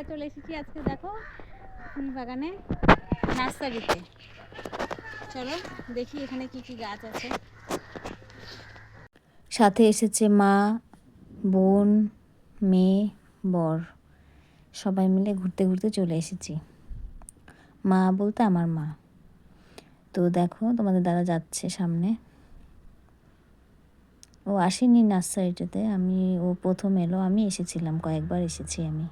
চলে এসেছি আজকে দেখো ফুল বাগানে, নার্সারিতে। চলো দেখি এখানে কি কি গাছ আছে। সাথে এসেছে মা, বোন, মেয়ে, বর, সবাই মিলে ঘুরতে ঘুরতে চলে এসেছি। মা বলতে আমার মা। তো দেখো তোমাদের দাদা যাচ্ছে সামনে। ও আসেনি নার্সারিটাতে, ও প্রথম এলো, আমি এসেছিলাম, কয়েকবার এসেছি আমি।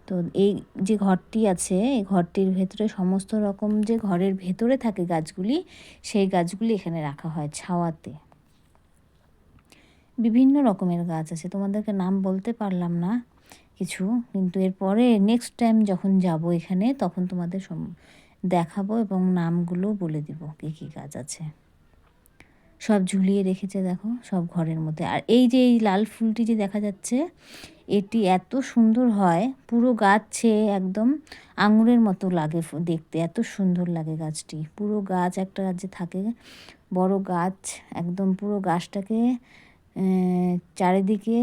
তো এই যে ঘরটি আছে, এই ঘরটির ভেতরে সমস্ত রকম যে ঘরের ভেতরে থাকে গাছগুলি, সেই গাছগুলি এখানে রাখা হয় ছাওয়াতে। বিভিন্ন রকমের গাছ আছে, তোমাদেরকে নাম বলতে পারলাম না কিছু, কিন্তু এরপরে নেক্সট টাইম যখন যাব এখানে তখন তোমাদের দেখাবো এবং নামগুলো বলে দিব কী কী গাছ আছে। সব ঝুলিয়ে রেখেছে দেখো, সব ঘরের মধ্যে। আর এই যে এই লাল ফুলটি যে দেখা যাচ্ছে, এটি এত সুন্দর হয়, পুরো গাছে একদম আঙুরের মতো লাগে দেখতে, এত সুন্দর লাগে গাছটি। পুরো গাছ একটা যে থাকে বড় গাছ, একদম পুরো গাছটাকে চারিদিকে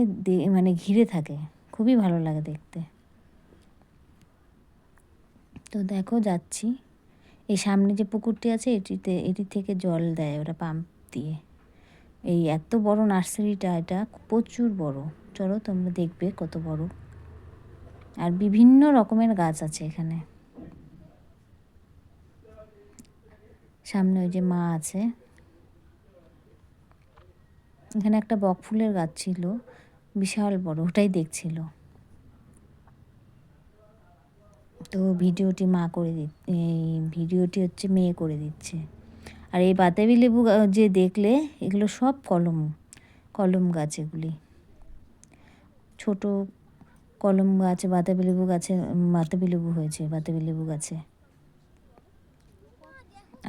মানে ঘিরে থাকে, খুবই ভালো লাগে দেখতে। তো দেখো যাচ্ছি, এই সামনে যে পুকুরটি আছে এটি থেকে জল দেয় ওরা পাম্প দিয়ে। এই এত বড় নার্সারিটা, এটা প্রচুর বড়। চলো তোমরা দেখবে কত বড়। আর বিভিন্ন রকমের গাছ আছে এখানে। সামনে ওই যে মা আছে। এখানে একটা বকফুলের গাছ ছিল, বিশাল বড়, ওটাই দেখছিল। তো ভিডিওটি ভিডিওটি হচ্ছে মেয়ে করে দিচ্ছে। আর এই বাতাবি লেবু যে দেখলে, এগুলো সব কলম গাছ। এগুলি ছোট কলম গাছে বাতাবি লেবু হয়েছে বাতাবি লেবু গাছে।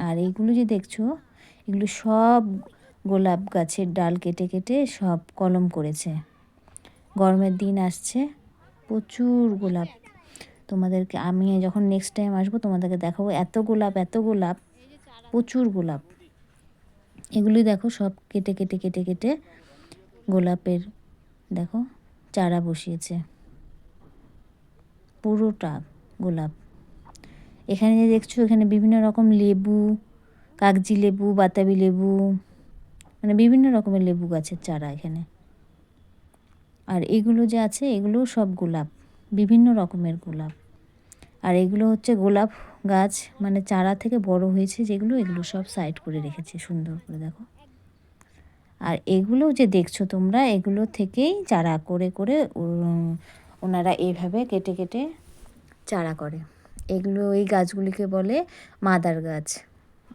আর এইগুলো যে দেখছো, এগুলো সব গোলাপ গাছের ডাল কেটে কেটে সব কলম করেছে। গরমের দিন আসছে, প্রচুর গোলাপ। তোমাদেরকে আমি যখন নেক্সট টাইম আসবো তোমাদেরকে দেখাবো, এত গোলাপ, প্রচুর গোলাপ। এগুলি দেখো সব কেটে কেটে কেটে কেটে গোলাপের দেখো চারা বসিয়েছে, পুরোটা গোলাপ। এখানে যে দেখছো, এখানে বিভিন্ন রকম লেবু, কাগজি লেবু, বাতাবি লেবু, মানে বিভিন্ন রকমের লেবু গাছের চারা এখানে। আর এগুলো যে আছে, এগুলো সব গোলাপ, বিভিন্ন রকমের গোলাপ। আর এগুলো হচ্ছে গোলাপ গাছ, মানে চারা থেকে বড় হয়েছে যেগুলো, এগুলো সব সাইড করে রেখেছে সুন্দর করে দেখো। আর এগুলো যে দেখছো তোমরা, এগুলো থেকেই চারা করে করে ওনারা এইভাবে কেটে কেটে চারা করে। এগুলো এই গাছগুলিকে বলে মাদার গাছ।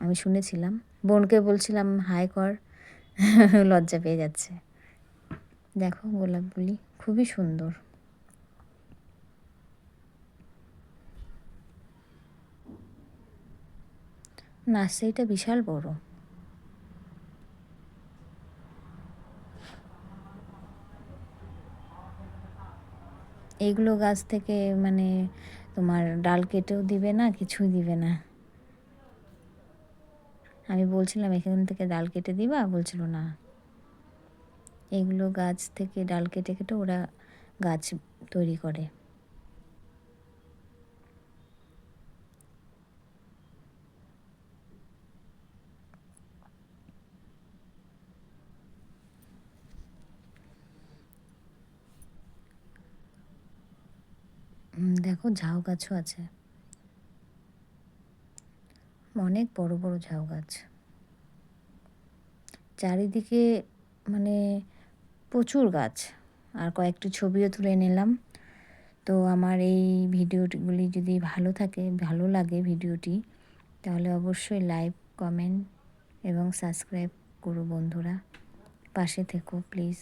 আমি শুনেছিলাম, বোনকে বলছিলাম হাই কর, লজ্জা পেয়ে যাচ্ছে। দেখো গোলাপগুলি খুবই সুন্দর। নার্সারিটা বিশাল বড়। এইগুলো গাছ থেকে মানে তোমার ডাল কেটেও দিবে না, কিছুই দিবে না। আমি বলছিলাম এখান থেকে ডাল কেটে দিবা, বলছিল না। এগুলো গাছ থেকে ডাল কেটে কেটে ওরা গাছ তৈরি করে। দেখো ঝাউ গাছও আছে, অনেক বড় বড় ঝাউ গাছ চারিদিকে, মানে প্রচুর গাছ। আর কয়েকটি ছবিও তুলে নিলাম। তো আমার এই ভিডিওগুলি যদি ভালো লাগে ভিডিওটি, তাহলে অবশ্যই লাইক, কমেন্ট এবং সাবস্ক্রাইব করো বন্ধুরা, পাশে থেকো প্লিজ।